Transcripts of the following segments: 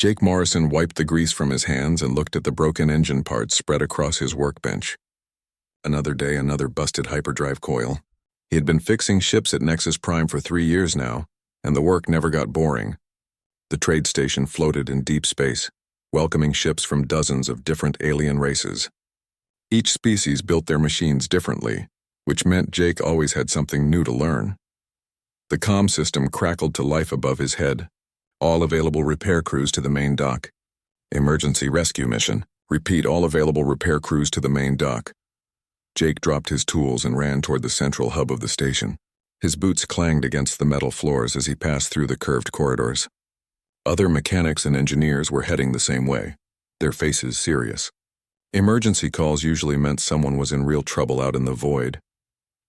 Jake Morrison wiped the grease from his hands and looked at the broken engine parts spread across his workbench. Another day, another busted hyperdrive coil. He had been fixing ships at Nexus Prime for 3 years now, and the work never got boring. The trade station floated in deep space, welcoming ships from dozens of different alien races. Each species built their machines differently, which meant Jake always had something new to learn. The comm system crackled to life above his head. All available repair crews to the main dock. Emergency rescue mission. Repeat, all available repair crews to the main dock. Jake dropped his tools and ran toward the central hub of the station. His boots clanged against the metal floors as he passed through the curved corridors. Other mechanics and engineers were heading the same way, their faces serious. Emergency calls usually meant someone was in real trouble out in the void.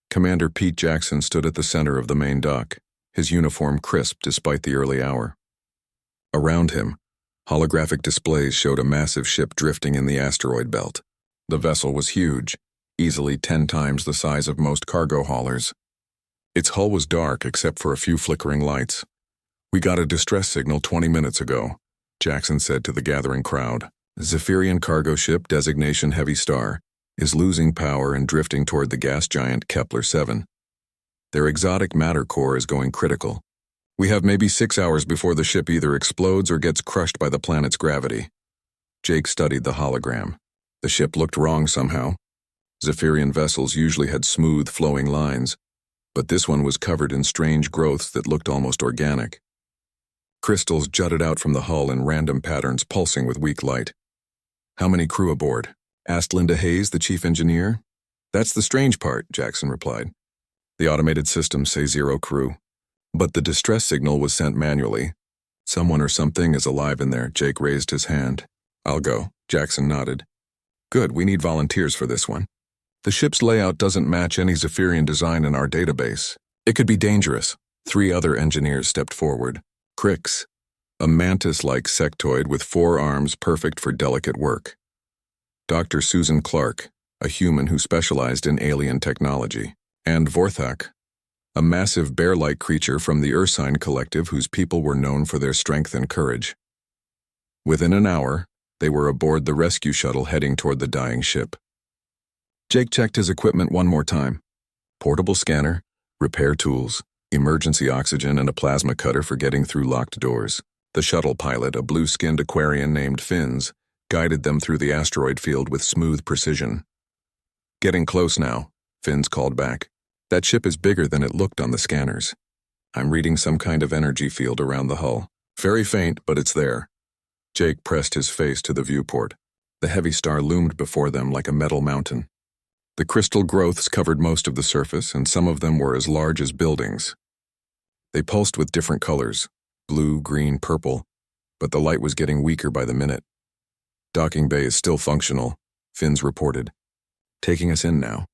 Commander Pete Jackson stood at the center of the main dock, his uniform crisp despite the early hour. Around him, holographic displays showed a massive ship drifting in the asteroid belt. The vessel was huge, easily 10 times the size of most cargo haulers. Its hull was dark except for a few flickering lights. "We got a distress signal 20 minutes ago," Jackson said to the gathering crowd. "Zephyrian cargo ship designation Heavy Star is losing power and drifting toward the gas giant Kepler-7. Their exotic matter core is going critical. We have maybe 6 hours before the ship either explodes or gets crushed by the planet's gravity." Jake studied the hologram. The ship looked wrong somehow. Zephyrian vessels usually had smooth, flowing lines, but this one was covered in strange growths that looked almost organic. Crystals jutted out from the hull in random patterns, pulsing with weak light. "How many crew aboard?" asked Linda Hayes, the chief engineer. "That's the strange part," Jackson replied. "The automated systems say 0 crew. But the distress signal was sent manually. Someone or something is alive in there." Jake raised his hand. "I'll go," Jackson nodded. "Good, we need volunteers for this one. The ship's layout doesn't match any Zephyrian design in our database. It could be dangerous." 3 other engineers stepped forward. Crix, a mantis-like sectoid with 4 arms perfect for delicate work. Dr. Susan Clark, a human who specialized in alien technology. And Vorthak, a massive bear-like creature from the Ursine Collective whose people were known for their strength and courage. Within an hour, they were aboard the rescue shuttle heading toward the dying ship. Jake checked his equipment one more time. Portable scanner, repair tools, emergency oxygen, and a plasma cutter for getting through locked doors. The shuttle pilot, a blue-skinned Aquarian named Finns, guided them through the asteroid field with smooth precision. "Getting close now," Finns called back. "That ship is bigger than it looked on the scanners. I'm reading some kind of energy field around the hull. Very faint, but it's there." Jake pressed his face to the viewport. The Heavy Star loomed before them like a metal mountain. The crystal growths covered most of the surface, and some of them were as large as buildings. They pulsed with different colors, blue, green, purple, but the light was getting weaker by the minute. "Docking bay is still functional," Finns reported. "Taking us in now."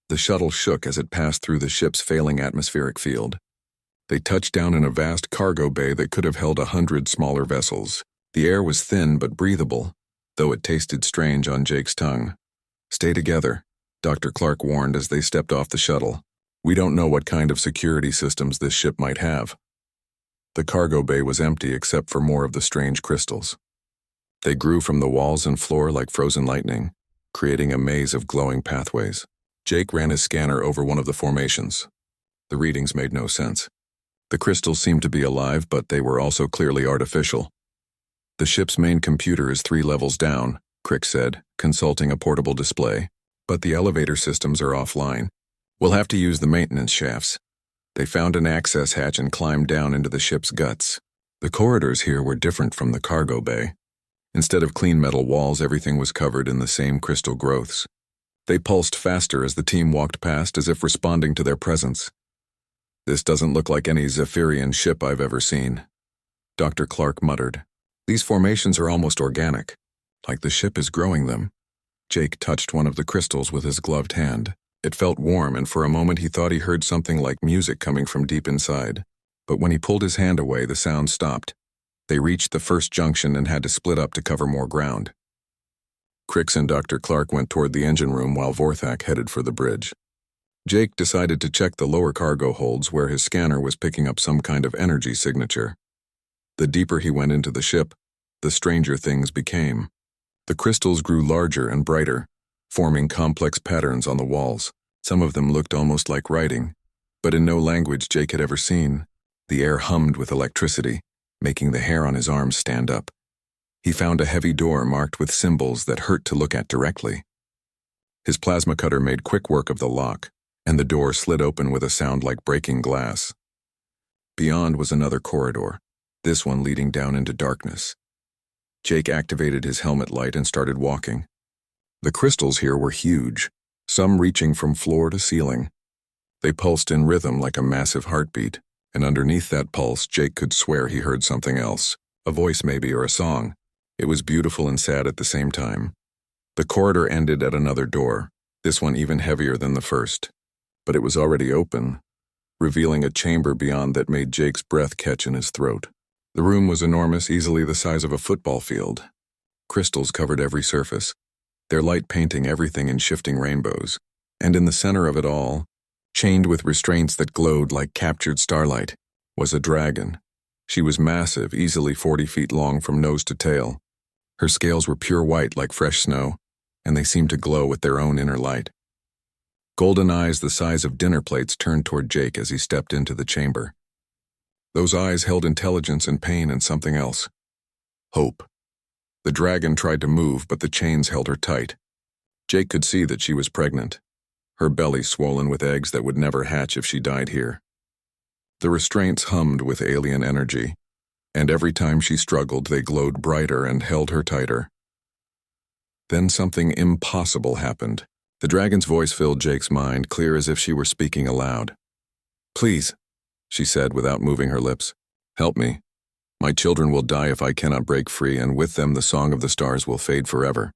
The shuttle shook as it passed through the ship's failing atmospheric field. They touched down in a vast cargo bay that could have held 100 smaller vessels. The air was thin but breathable, though it tasted strange on Jake's tongue. "Stay together," Dr. Clark warned as they stepped off the shuttle. "We don't know what kind of security systems this ship might have." The cargo bay was empty except for more of the strange crystals. They grew from the walls and floor like frozen lightning, creating a maze of glowing pathways. Jake ran his scanner over one of the formations. The readings made no sense. The crystals seemed to be alive, but they were also clearly artificial. "The ship's main computer is 3 levels down," Crick said, consulting a portable display. "But the elevator systems are offline. We'll have to use the maintenance shafts." They found an access hatch and climbed down into the ship's guts. The corridors here were different from the cargo bay. Instead of clean metal walls, everything was covered in the same crystal growths. They pulsed faster as the team walked past, as if responding to their presence. "This doesn't look like any Zephyrian ship I've ever seen," Dr. Clark muttered. "These formations are almost organic, like the ship is growing them." Jake touched one of the crystals with his gloved hand. It felt warm, and for a moment he thought he heard something like music coming from deep inside. But when he pulled his hand away, the sound stopped. They reached the first junction and had to split up to cover more ground. Crix and Dr. Clark went toward the engine room while Vorthak headed for the bridge. Jake decided to check the lower cargo holds where his scanner was picking up some kind of energy signature. The deeper he went into the ship, the stranger things became. The crystals grew larger and brighter, forming complex patterns on the walls. Some of them looked almost like writing, but in no language Jake had ever seen. The air hummed with electricity, making the hair on his arms stand up. He found a heavy door marked with symbols that hurt to look at directly. His plasma cutter made quick work of the lock, and the door slid open with a sound like breaking glass. Beyond was another corridor, this one leading down into darkness. Jake activated his helmet light and started walking. The crystals here were huge, some reaching from floor to ceiling. They pulsed in rhythm like a massive heartbeat, and underneath that pulse Jake could swear he heard something else, a voice maybe or a song. It was beautiful and sad at the same time. The corridor ended at another door, this one even heavier than the first. But it was already open, revealing a chamber beyond that made Jake's breath catch in his throat. The room was enormous, easily the size of a football field. Crystals covered every surface, their light painting everything in shifting rainbows. And in the center of it all, chained with restraints that glowed like captured starlight, was a dragon. She was massive, easily 40 feet long from nose to tail. Her scales were pure white like fresh snow, and they seemed to glow with their own inner light. Golden eyes the size of dinner plates turned toward Jake as he stepped into the chamber. Those eyes held intelligence and pain and something else. Hope. The dragon tried to move, but the chains held her tight. Jake could see that she was pregnant, her belly swollen with eggs that would never hatch if she died here. The restraints hummed with alien energy, and every time she struggled they glowed brighter and held her tighter. Then something impossible happened. The dragon's voice filled Jake's mind, clear as if she were speaking aloud. "Please," she said without moving her lips, "help me. My children will die if I cannot break free, and with them the song of the stars will fade forever."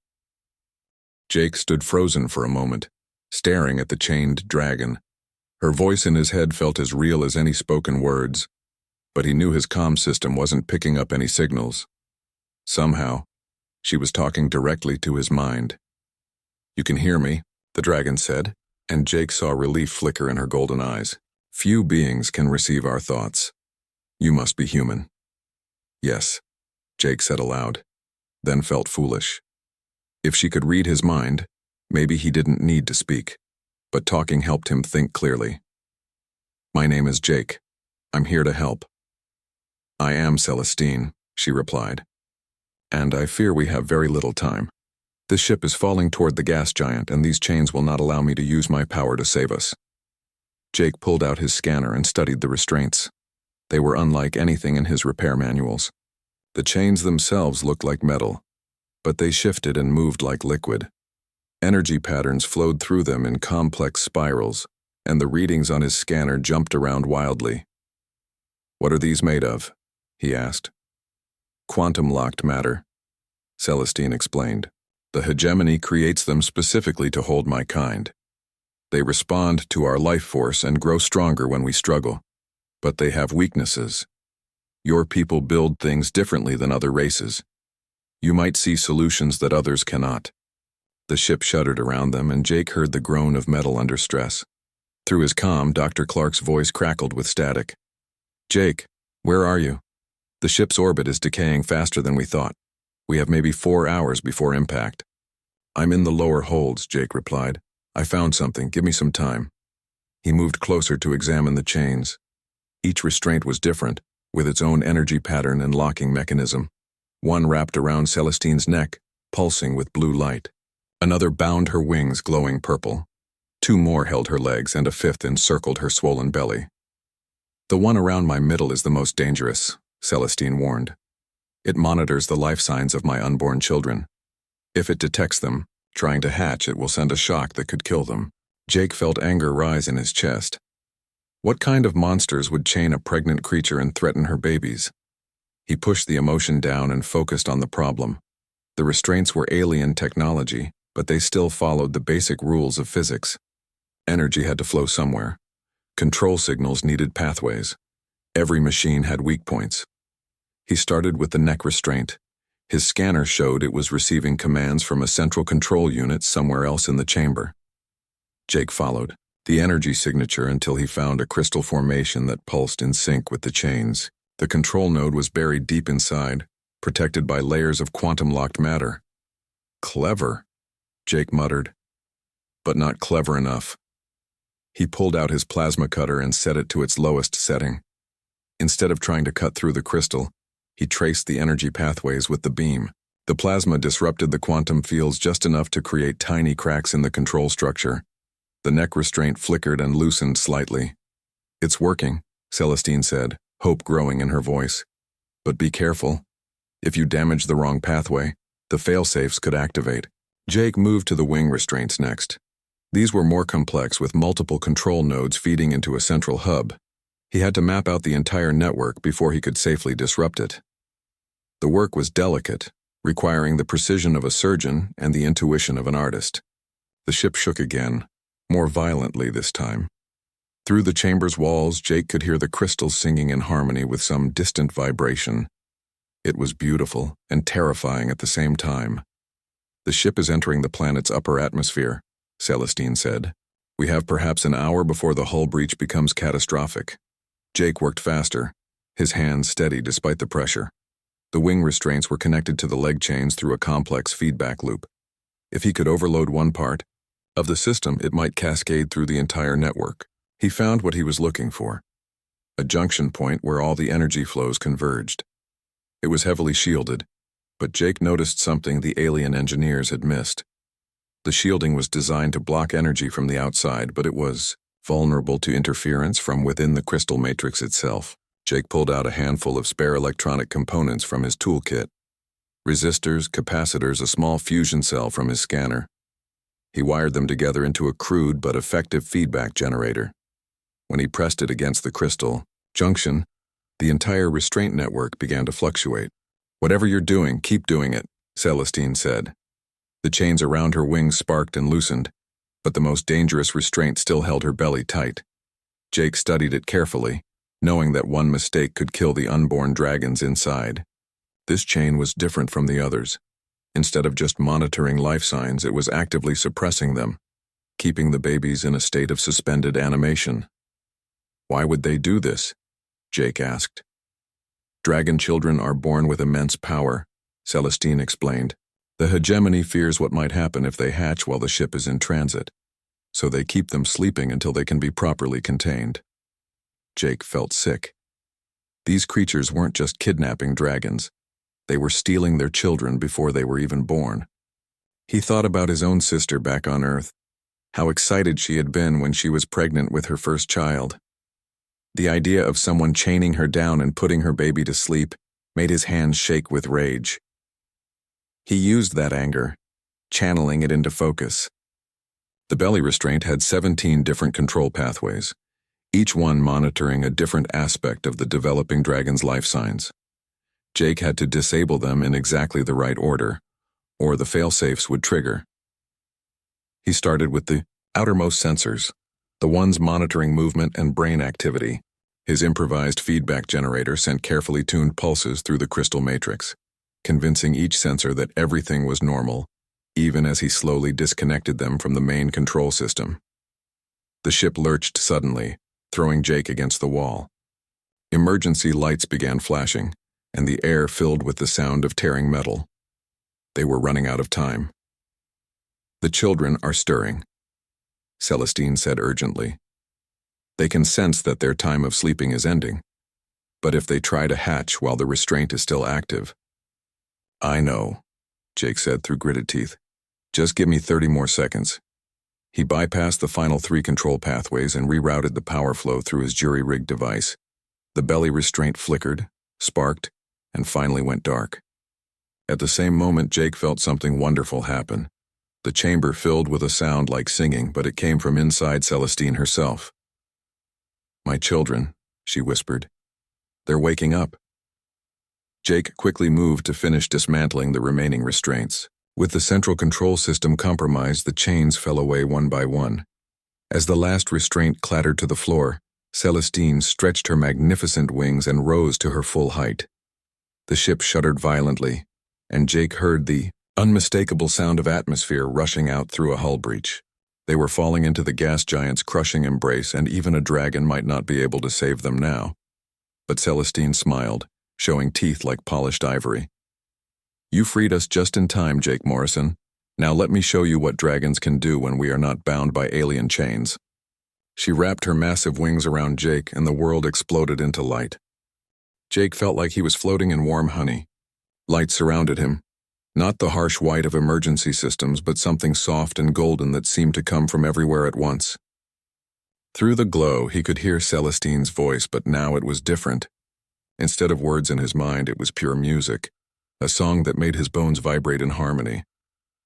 Jake stood frozen for a moment, staring at the chained dragon. Her voice in his head felt as real as any spoken words, but he knew his comm system wasn't picking up any signals. Somehow, she was talking directly to his mind. "You can hear me," the dragon said, and Jake saw relief flicker in her golden eyes. "Few beings can receive our thoughts. You must be human." "Yes," Jake said aloud, then felt foolish. If she could read his mind, maybe he didn't need to speak, but talking helped him think clearly. "My name is Jake. I'm here to help." "I am Celestine," she replied, "and I fear we have very little time. This ship is falling toward the gas giant, and these chains will not allow me to use my power to save us." Jake pulled out his scanner and studied the restraints. They were unlike anything in his repair manuals. The chains themselves looked like metal, but they shifted and moved like liquid. Energy patterns flowed through them in complex spirals, and the readings on his scanner jumped around wildly. "What are these made of?" he asked. "Quantum-locked matter," Celestine explained. "The hegemony creates them specifically to hold my kind. They respond to our life force and grow stronger when we struggle. But they have weaknesses. Your people build things differently than other races. You might see solutions that others cannot." The ship shuddered around them, and Jake heard the groan of metal under stress. Through his comm, Dr. Clark's voice crackled with static. "Jake, where are you? The ship's orbit is decaying faster than we thought. We have maybe 4 hours before impact." "I'm in the lower holds," Jake replied. "I found something. Give me some time." He moved closer to examine the chains. Each restraint was different, with its own energy pattern and locking mechanism. One wrapped around Celestine's neck, pulsing with blue light. Another bound her wings, glowing purple. 2 more held her legs, and a 5th encircled her swollen belly. "The one around my middle is the most dangerous," Celestine warned. "It monitors the life signs of my unborn children. If it detects them, trying to hatch, it will send a shock that could kill them." Jake felt anger rise in his chest. What kind of monsters would chain a pregnant creature and threaten her babies? He pushed the emotion down and focused on the problem. The restraints were alien technology, but they still followed the basic rules of physics. Energy had to flow somewhere. Control signals needed pathways. Every machine had weak points. He started with the neck restraint. His scanner showed it was receiving commands from a central control unit somewhere else in the chamber. Jake followed the energy signature until he found a crystal formation that pulsed in sync with the chains. The control node was buried deep inside, protected by layers of quantum-locked matter. Clever, Jake muttered, but not clever enough. He pulled out his plasma cutter and set it to its lowest setting. Instead of trying to cut through the crystal, he traced the energy pathways with the beam. The plasma disrupted the quantum fields just enough to create tiny cracks in the control structure. The neck restraint flickered and loosened slightly. "It's working," Celestine said, hope growing in her voice. "But be careful. If you damage the wrong pathway, the failsafes could activate." Jake moved to the wing restraints next. These were more complex, with multiple control nodes feeding into a central hub. He had to map out the entire network before he could safely disrupt it. The work was delicate, requiring the precision of a surgeon and the intuition of an artist. The ship shook again, more violently this time. Through the chamber's walls, Jake could hear the crystals singing in harmony with some distant vibration. It was beautiful and terrifying at the same time. "The ship is entering the planet's upper atmosphere," Celestine said. "We have perhaps an hour before the hull breach becomes catastrophic." Jake worked faster, his hands steady despite the pressure. The wing restraints were connected to the leg chains through a complex feedback loop. If he could overload one part of the system, it might cascade through the entire network. He found what he was looking for, a junction point where all the energy flows converged. It was heavily shielded, but Jake noticed something the alien engineers had missed. The shielding was designed to block energy from the outside, but it was vulnerable to interference from within the crystal matrix itself. Jake pulled out a handful of spare electronic components from his toolkit. Resistors, capacitors, a small fusion cell from his scanner. He wired them together into a crude but effective feedback generator. When he pressed it against the crystal junction, the entire restraint network began to fluctuate. "Whatever you're doing, keep doing it," Celestine said. The chains around her wings sparked and loosened, but the most dangerous restraint still held her belly tight. Jake studied it carefully, knowing that one mistake could kill the unborn dragons inside. This chain was different from the others. Instead of just monitoring life signs, it was actively suppressing them, keeping the babies in a state of suspended animation. "Why would they do this?" Jake asked. "Dragon children are born with immense power," Celestine explained. "The hegemony fears what might happen if they hatch while the ship is in transit, so they keep them sleeping until they can be properly contained." Jake felt sick. These creatures weren't just kidnapping dragons. They were stealing their children before they were even born. He thought about his own sister back on Earth, how excited she had been when she was pregnant with her first child. The idea of someone chaining her down and putting her baby to sleep made his hands shake with rage. He used that anger, channeling it into focus. The belly restraint had 17 different control pathways, each one monitoring a different aspect of the developing dragon's life signs. Jake had to disable them in exactly the right order, or the failsafes would trigger. He started with the outermost sensors, the ones monitoring movement and brain activity. His improvised feedback generator sent carefully tuned pulses through the crystal matrix, convincing each sensor that everything was normal, even as he slowly disconnected them from the main control system. The ship lurched suddenly, throwing Jake against the wall. Emergency lights began flashing, and the air filled with the sound of tearing metal. They were running out of time. "The children are stirring," Celestine said urgently. "They can sense that their time of sleeping is ending, but if they try to hatch while the restraint is still active—" "I know," Jake said through gritted teeth. "Just give me 30 more seconds." He bypassed the final 3 control pathways and rerouted the power flow through his jury-rigged device. The belly restraint flickered, sparked, and finally went dark. At the same moment, Jake felt something wonderful happen. The chamber filled with a sound like singing, but it came from inside Celestine herself. "My children," she whispered. "They're waking up." Jake quickly moved to finish dismantling the remaining restraints. With the central control system compromised, the chains fell away one by one. As the last restraint clattered to the floor, Celestine stretched her magnificent wings and rose to her full height. The ship shuddered violently, and Jake heard the unmistakable sound of atmosphere rushing out through a hull breach. They were falling into the gas giant's crushing embrace, and even a dragon might not be able to save them now. But Celestine smiled, showing teeth like polished ivory. You freed us just in time, Jake Morrison. Now let me show you what dragons can do when we are not bound by alien chains. She wrapped her massive wings around Jake, and the world exploded into light. Jake felt like he was floating in warm honey. Light surrounded him. Not the harsh white of emergency systems, but something soft and golden that seemed to come from everywhere at once. Through the glow, he could hear Celestine's voice, but now it was different. Instead of words in his mind, it was pure music, a song that made his bones vibrate in harmony.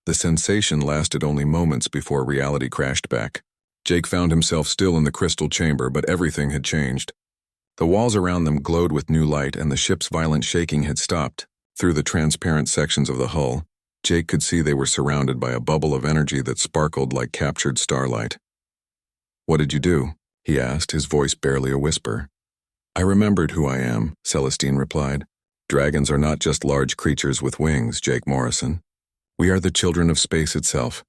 The sensation lasted only moments before reality crashed back. Jake found himself still in the crystal chamber, but everything had changed. The walls around them glowed with new light, and the ship's violent shaking had stopped. Through the transparent sections of the hull, Jake could see they were surrounded by a bubble of energy that sparkled like captured starlight. "What did you do?" he asked, his voice barely a whisper. "I remembered who I am," Celestine replied. "Dragons are not just large creatures with wings, Jake Morrison. We are the children of space itself,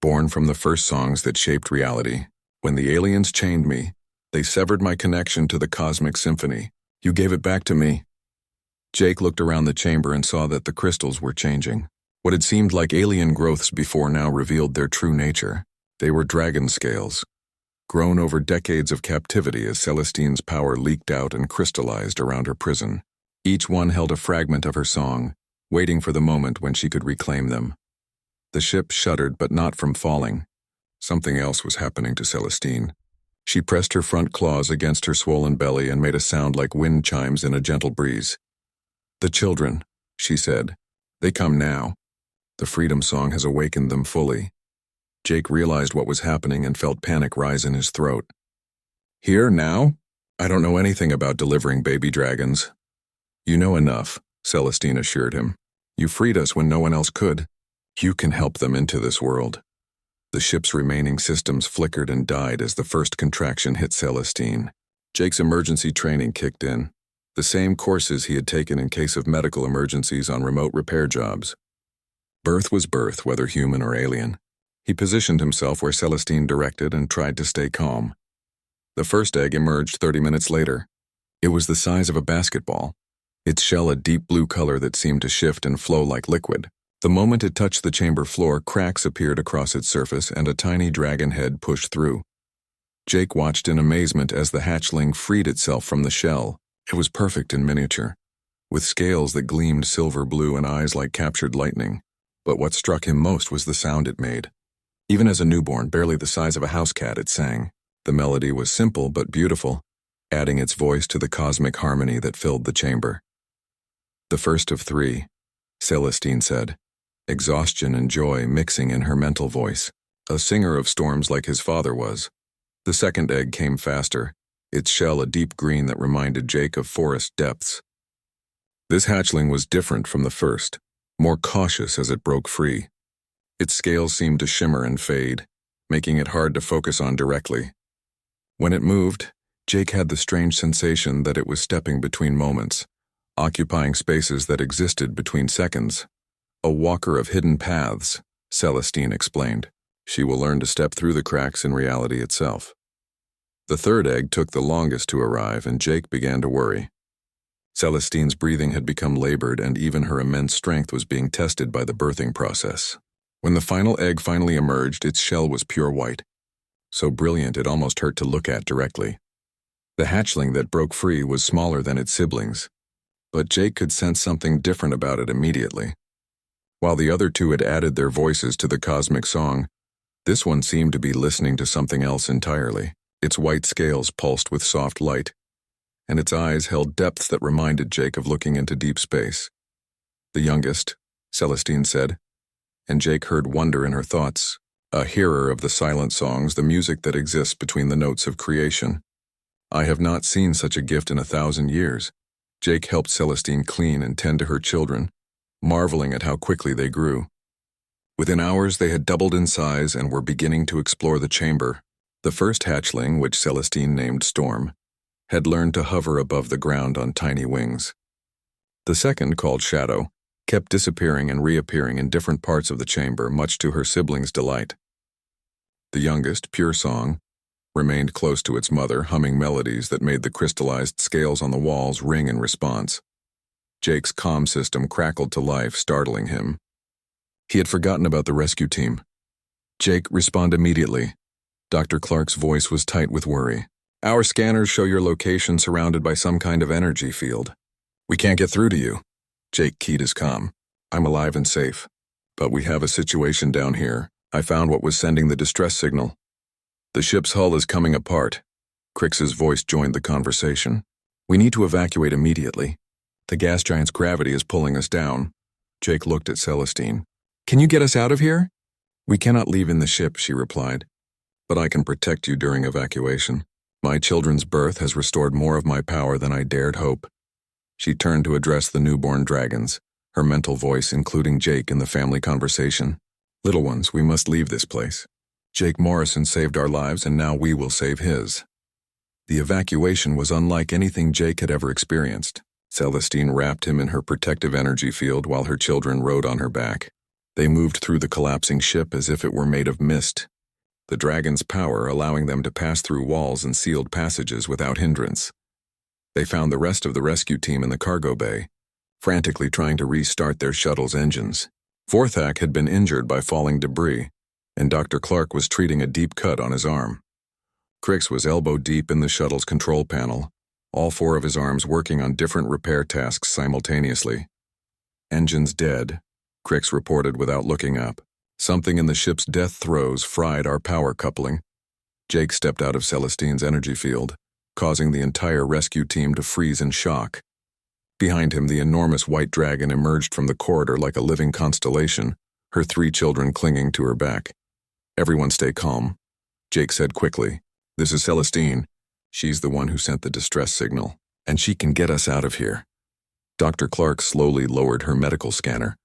born from the first songs that shaped reality. When the aliens chained me, they severed my connection to the cosmic symphony. You gave it back to me." Jake looked around the chamber and saw that the crystals were changing. What had seemed like alien growths before now revealed their true nature. They were dragon scales, grown over decades of captivity as Celestine's power leaked out and crystallized around her prison. Each one held a fragment of her song, waiting for the moment when she could reclaim them. The ship shuddered, but not from falling. Something else was happening to Celestine. She pressed her front claws against her swollen belly and made a sound like wind chimes in a gentle breeze. "The children," she said. "They come now. The freedom song has awakened them fully." Jake realized what was happening and felt panic rise in his throat. "Here, now? I don't know anything about delivering baby dragons." "You know enough," Celestine assured him. "You freed us when no one else could. You can help them into this world." The ship's remaining systems flickered and died as the first contraction hit Celestine. Jake's emergency training kicked in, the same courses he had taken in case of medical emergencies on remote repair jobs. Birth was birth, whether human or alien. He positioned himself where Celestine directed and tried to stay calm. The first egg emerged 30 minutes later. It was the size of a basketball, its shell a deep blue color that seemed to shift and flow like liquid. The moment it touched the chamber floor, cracks appeared across its surface and a tiny dragon head pushed through. Jake watched in amazement as the hatchling freed itself from the shell. It was perfect in miniature, with scales that gleamed silver blue and eyes like captured lightning. But what struck him most was the sound it made. Even as a newborn, barely the size of a house cat, it sang. The melody was simple but beautiful, adding its voice to the cosmic harmony that filled the chamber. "The first of three," Celestine said, exhaustion and joy mixing in her mental voice. A singer of storms like his father was. The second egg came faster, its shell a deep green that reminded Jake of forest depths. This hatchling was different from the first, more cautious as it broke free. Its scales seemed to shimmer and fade, making it hard to focus on directly. When it moved, Jake had the strange sensation that it was stepping between moments, occupying spaces that existed between seconds. "A walker of hidden paths," Celestine explained. "She will learn to step through the cracks in reality itself." The third egg took the longest to arrive, and Jake began to worry. Celestine's breathing had become labored, and even her immense strength was being tested by the birthing process. When the final egg finally emerged, its shell was pure white, so brilliant it almost hurt to look at directly. The hatchling that broke free was smaller than its siblings, but Jake could sense something different about it immediately. While the other two had added their voices to the cosmic song, this one seemed to be listening to something else entirely. Its white scales pulsed with soft light, and its eyes held depths that reminded Jake of looking into deep space. "The youngest," Celestine said, and Jake heard wonder in her thoughts, a hearer of the silent songs, the music that exists between the notes of creation. "I have not seen such a gift in 1,000 years." Jake helped Celestine clean and tend to her children, marveling at how quickly they grew. Within hours they had doubled in size and were beginning to explore the chamber. The first hatchling, which Celestine named Storm, had learned to hover above the ground on tiny wings. The second, called Shadow, kept disappearing and reappearing in different parts of the chamber, much to her siblings' delight. The youngest, Pure Song, remained close to its mother, humming melodies that made the crystallized scales on the walls ring in response. Jake's comm system crackled to life, startling him. He had forgotten about the rescue team. Jake, respond immediately. Dr. Clark's voice was tight with worry. Our scanners show your location surrounded by some kind of energy field. We can't get through to you. Jake keyed his comm. I'm alive and safe. But we have a situation down here. I found what was sending the distress signal. The ship's hull is coming apart. Crix's voice joined the conversation. We need to evacuate immediately. The gas giant's gravity is pulling us down. Jake looked at Celestine. Can you get us out of here? We cannot leave in the ship, she replied. But I can protect you during evacuation. My children's birth has restored more of my power than I dared hope. She turned to address the newborn dragons, her mental voice including Jake in the family conversation. Little ones, we must leave this place. Jake Morrison saved our lives and now we will save his. The evacuation was unlike anything Jake had ever experienced. Celestine wrapped him in her protective energy field while her children rode on her back. They moved through the collapsing ship as if it were made of mist, the dragon's power allowing them to pass through walls and sealed passages without hindrance. They found the rest of the rescue team in the cargo bay, frantically trying to restart their shuttle's engines. Vorthak had been injured by falling debris, and Dr. Clark was treating a deep cut on his arm. Crix was elbow deep in the shuttle's control panel, all four of his arms working on different repair tasks simultaneously. Engines dead, Crix reported without looking up. Something in the ship's death throes fried our power coupling. Jake stepped out of Celestine's energy field, causing the entire rescue team to freeze in shock. Behind him, the enormous white dragon emerged from the corridor like a living constellation, her 3 children clinging to her back. Everyone stay calm, Jake said quickly. This is Celestine. She's the one who sent the distress signal, and she can get us out of here. Dr. Clark slowly lowered her medical scanner,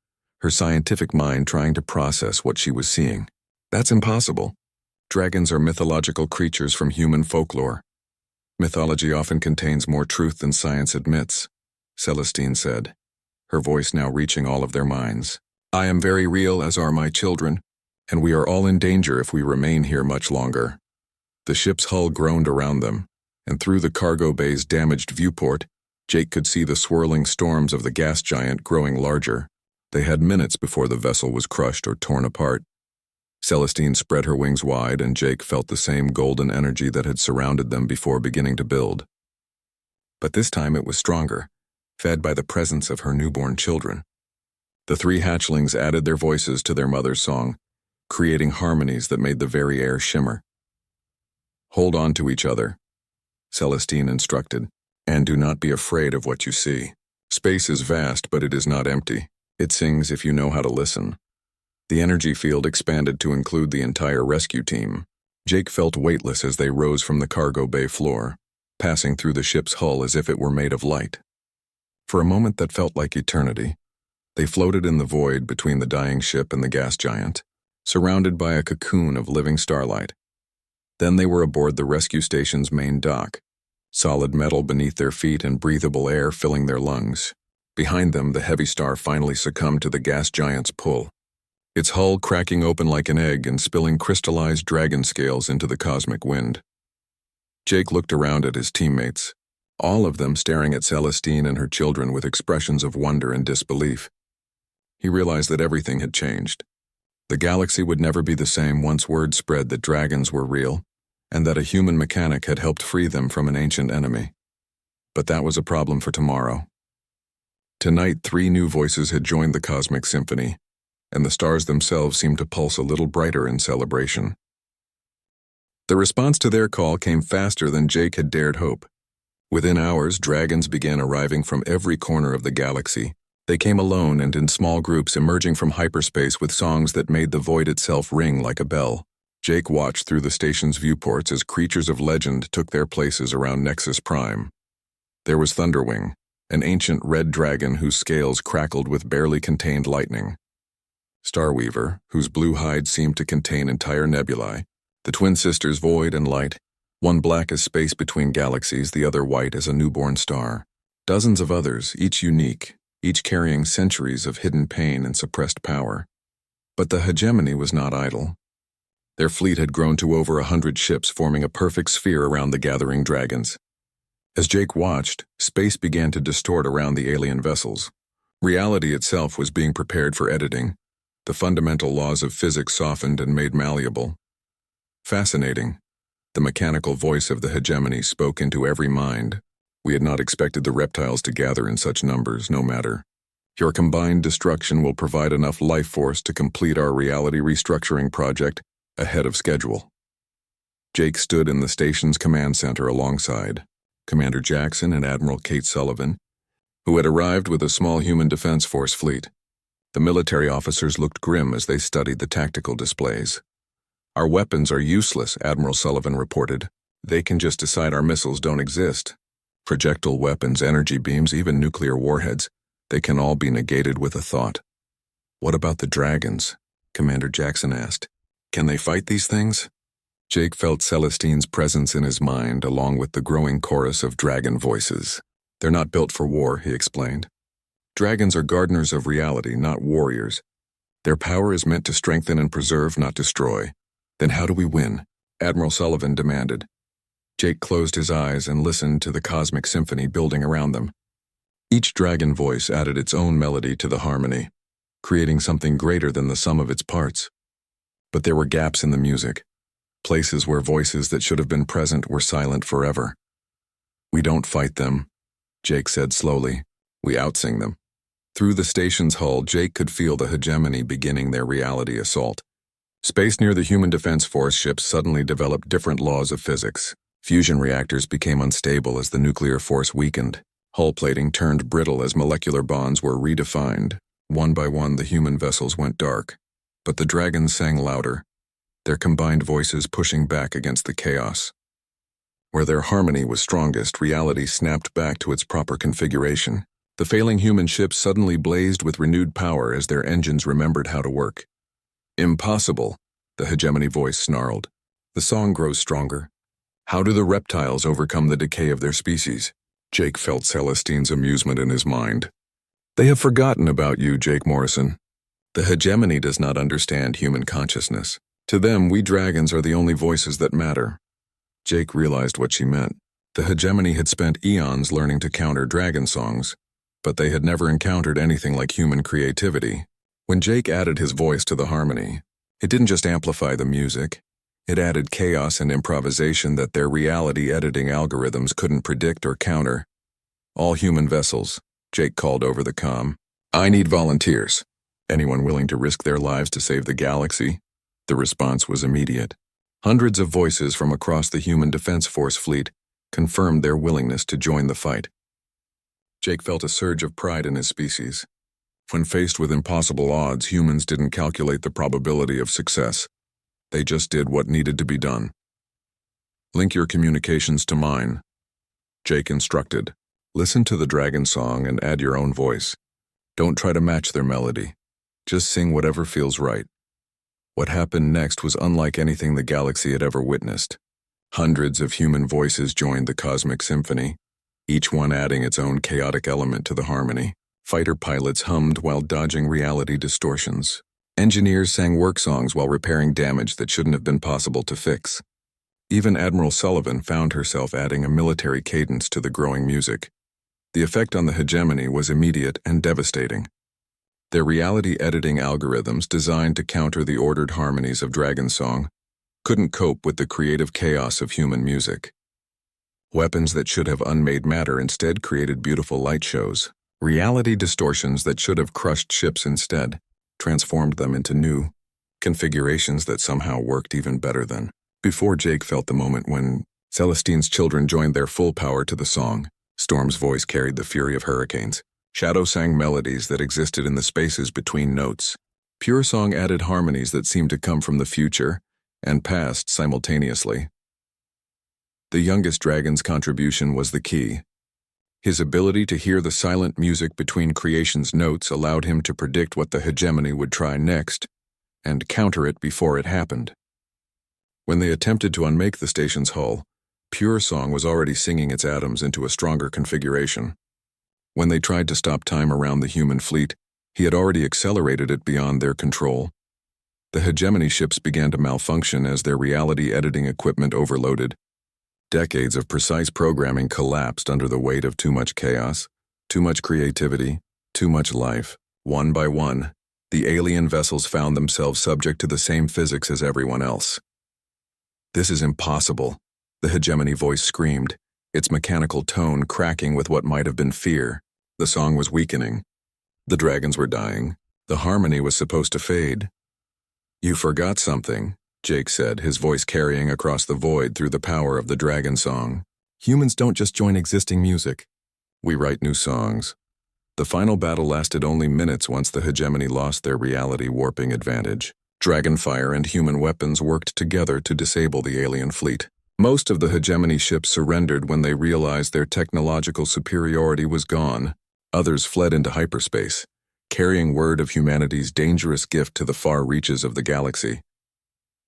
her scientific mind trying to process what she was seeing. That's impossible. Dragons are mythological creatures from human folklore. Mythology often contains more truth than science admits, Celestine said, her voice now reaching all of their minds. I am very real, as are my children, and we are all in danger if we remain here much longer. The ship's hull groaned around them, and through the cargo bay's damaged viewport, Jake could see the swirling storms of the gas giant growing larger. They had minutes before the vessel was crushed or torn apart. Celestine spread her wings wide, and Jake felt the same golden energy that had surrounded them before beginning to build. But this time it was stronger, fed by the presence of her newborn children. The 3 hatchlings added their voices to their mother's song, creating harmonies that made the very air shimmer. Hold on to each other, Celestine instructed, and do not be afraid of what you see. Space is vast, but it is not empty. It sings if you know how to listen. The energy field expanded to include the entire rescue team. Jake felt weightless as they rose from the cargo bay floor, passing through the ship's hull as if it were made of light. For a moment that felt like eternity, they floated in the void between the dying ship and the gas giant, surrounded by a cocoon of living starlight. Then they were aboard the rescue station's main dock, solid metal beneath their feet and breathable air filling their lungs. Behind them, the heavy star finally succumbed to the gas giant's pull, its hull cracking open like an egg and spilling crystallized dragon scales into the cosmic wind. Jake looked around at his teammates, all of them staring at Celestine and her children with expressions of wonder and disbelief. He realized that everything had changed. The galaxy would never be the same once word spread that dragons were real, and that a human mechanic had helped free them from an ancient enemy. But that was a problem for tomorrow. Tonight, 3 new voices had joined the cosmic symphony, and the stars themselves seemed to pulse a little brighter in celebration. The response to their call came faster than Jake had dared hope. Within hours, dragons began arriving from every corner of the galaxy. They came alone and in small groups, emerging from hyperspace with songs that made the void itself ring like a bell. Jake watched through the station's viewports as creatures of legend took their places around Nexus Prime. There was Thunderwing, an ancient red dragon whose scales crackled with barely contained lightning. Starweaver, whose blue hide seemed to contain entire nebulae. The twin sisters Void and Light, one black as space between galaxies, the other white as a newborn star. Dozens of others, each unique, each carrying centuries of hidden pain and suppressed power. But the hegemony was not idle. Their fleet had grown to over 100 ships, forming a perfect sphere around the gathering dragons. As Jake watched, space began to distort around the alien vessels. Reality itself was being prepared for editing. The fundamental laws of physics softened and made malleable. Fascinating. The mechanical voice of the hegemony spoke into every mind. We had not expected the reptiles to gather in such numbers, no matter. Your combined destruction will provide enough life force to complete our reality restructuring project ahead of schedule. Jake stood in the station's command center alongside Commander Jackson and Admiral Kate Sullivan, who had arrived with a small human defense force fleet. The military officers looked grim as they studied the tactical displays. "Our weapons are useless," Admiral Sullivan reported. "They can just decide our missiles don't exist. Projectile weapons, energy beams, even nuclear warheads, they can all be negated with a thought." "What about the dragons?" Commander Jackson asked. "Can they fight these things?" Jake felt Celestine's presence in his mind, along with the growing chorus of dragon voices. "They're not built for war," he explained. "Dragons are gardeners of reality, not warriors. Their power is meant to strengthen and preserve, not destroy." "Then how do we win?" Admiral Sullivan demanded. Jake closed his eyes and listened to the cosmic symphony building around them. Each dragon voice added its own melody to the harmony, creating something greater than the sum of its parts. But there were gaps in the music, places where voices that should have been present were silent forever. "We don't fight them," Jake said slowly. "We outsing them." Through the station's hull, Jake could feel the hegemony beginning their reality assault. Space near the Human Defense Force ships suddenly developed different laws of physics. Fusion reactors became unstable as the nuclear force weakened. Hull plating turned brittle as molecular bonds were redefined. One by one, the human vessels went dark. But the dragons sang louder, their combined voices pushing back against the chaos. Where their harmony was strongest, reality snapped back to its proper configuration. The failing human ships suddenly blazed with renewed power as their engines remembered how to work. "Impossible," the hegemony voice snarled. "The song grows stronger. How do the reptiles overcome the decay of their species?" Jake felt Celestine's amusement in his mind. "They have forgotten about you, Jake Morrison. The hegemony does not understand human consciousness. To them, we dragons are the only voices that matter." Jake realized what she meant. The hegemony had spent eons learning to counter dragon songs, but they had never encountered anything like human creativity. When Jake added his voice to the harmony, it didn't just amplify the music, it added chaos and improvisation that their reality editing algorithms couldn't predict or counter. "All human vessels," Jake called over the comm. "I need volunteers. Anyone willing to risk their lives to save the galaxy?" The response was immediate. Hundreds of voices from across the Human Defense Force fleet confirmed their willingness to join the fight. Jake felt a surge of pride in his species. When faced with impossible odds, humans didn't calculate the probability of success. They just did what needed to be done. "Link your communications to mine," Jake instructed. "Listen to the dragon song and add your own voice. Don't try to match their melody. Just sing whatever feels right." What happened next was unlike anything the galaxy had ever witnessed. Hundreds of human voices joined the cosmic symphony, each one adding its own chaotic element to the harmony. Fighter pilots hummed while dodging reality distortions. Engineers sang work songs while repairing damage that shouldn't have been possible to fix. Even Admiral Sullivan found herself adding a military cadence to the growing music. The effect on the hegemony was immediate and devastating. Their reality editing algorithms, designed to counter the ordered harmonies of dragon song, couldn't cope with the creative chaos of human music. Weapons that should have unmade matter instead created beautiful light shows. Reality distortions that should have crushed ships instead transformed them into new configurations that somehow worked even better than before. Jake felt the moment when Celestine's children joined their full power to the song. Storm's voice carried the fury of hurricanes. Shadow sang melodies that existed in the spaces between notes. Pure Song added harmonies that seemed to come from the future and past simultaneously. The youngest dragon's contribution was the key. His ability to hear the silent music between creation's notes allowed him to predict what the hegemony would try next and counter it before it happened. When they attempted to unmake the station's hull, Pure Song was already singing its atoms into a stronger configuration. When they tried to stop time around the human fleet, he had already accelerated it beyond their control. The hegemony ships began to malfunction as their reality editing equipment overloaded. Decades of precise programming collapsed under the weight of too much chaos, too much creativity, too much life. One by one, the alien vessels found themselves subject to the same physics as everyone else. "This is impossible," the hegemony voice screamed, its mechanical tone cracking with what might have been fear. The song was weakening. The dragons were dying. The harmony was supposed to fade. "You forgot something," Jake said, his voice carrying across the void through the power of the dragon song. "Humans don't just join existing music. We write new songs." The final battle lasted only minutes once the hegemony lost their reality-warping advantage. Dragonfire and human weapons worked together to disable the alien fleet. Most of the hegemony ships surrendered when they realized their technological superiority was gone. Others fled into hyperspace, carrying word of humanity's dangerous gift to the far reaches of the galaxy.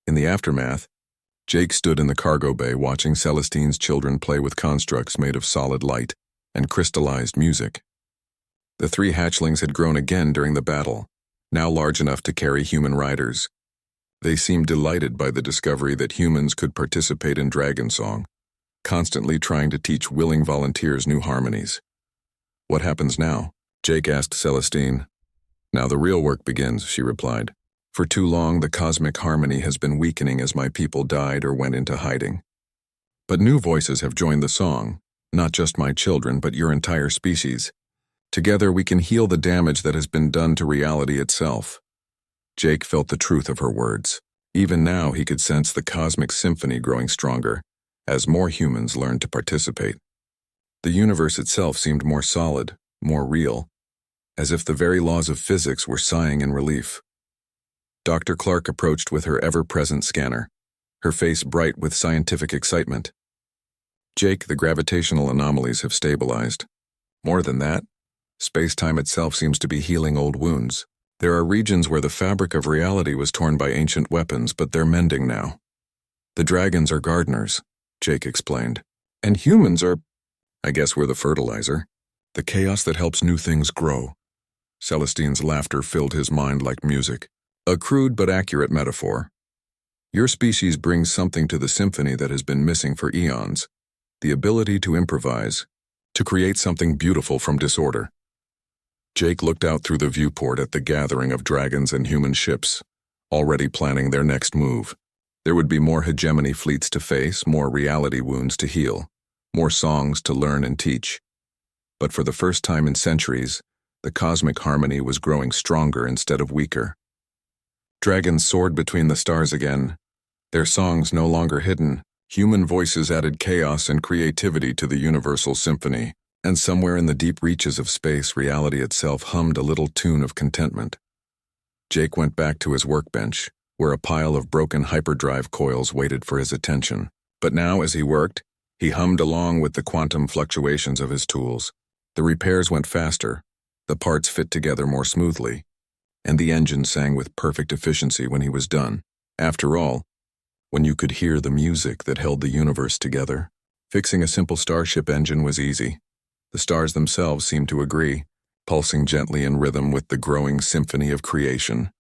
In the aftermath, Jake stood in the cargo bay watching Celestine's children play with constructs made of solid light and crystallized music. The three hatchlings had grown again during the battle, now large enough to carry human riders. They seemed delighted by the discovery that humans could participate in dragon song, constantly trying to teach willing volunteers new harmonies. "What happens now?" Jake asked Celestine. "Now the real work begins," she replied. "For too long, the cosmic harmony has been weakening as my people died or went into hiding. But new voices have joined the song, not just my children, but your entire species. Together we can heal the damage that has been done to reality itself." Jake felt the truth of her words. Even now he could sense the cosmic symphony growing stronger, as more humans learned to participate. The universe itself seemed more solid, more real, as if the very laws of physics were sighing in relief. Dr. Clark approached with her ever-present scanner, her face bright with scientific excitement. "Jake, the gravitational anomalies have stabilized. More than that, space-time itself seems to be healing old wounds. There are regions where the fabric of reality was torn by ancient weapons, but they're mending now. The dragons are gardeners," Jake explained. "And humans are, I guess we're the fertilizer, the chaos that helps new things grow." Celestine's laughter filled his mind like music. "A crude but accurate metaphor. Your species brings something to the symphony that has been missing for eons, the ability to improvise, to create something beautiful from disorder." Jake looked out through the viewport at the gathering of dragons and human ships, already planning their next move. There would be more hegemony fleets to face, more reality wounds to heal, more songs to learn and teach. But for the first time in centuries, the cosmic harmony was growing stronger instead of weaker. Dragons soared between the stars again, their songs no longer hidden. Human voices added chaos and creativity to the universal symphony, and somewhere in the deep reaches of space, reality itself hummed a little tune of contentment. Jake went back to his workbench, where a pile of broken hyperdrive coils waited for his attention. But now, as he worked, he hummed along with the quantum fluctuations of his tools. The repairs went faster, the parts fit together more smoothly, and the engine sang with perfect efficiency when he was done. After all, when you could hear the music that held the universe together, fixing a simple starship engine was easy. The stars themselves seemed to agree, pulsing gently in rhythm with the growing symphony of creation.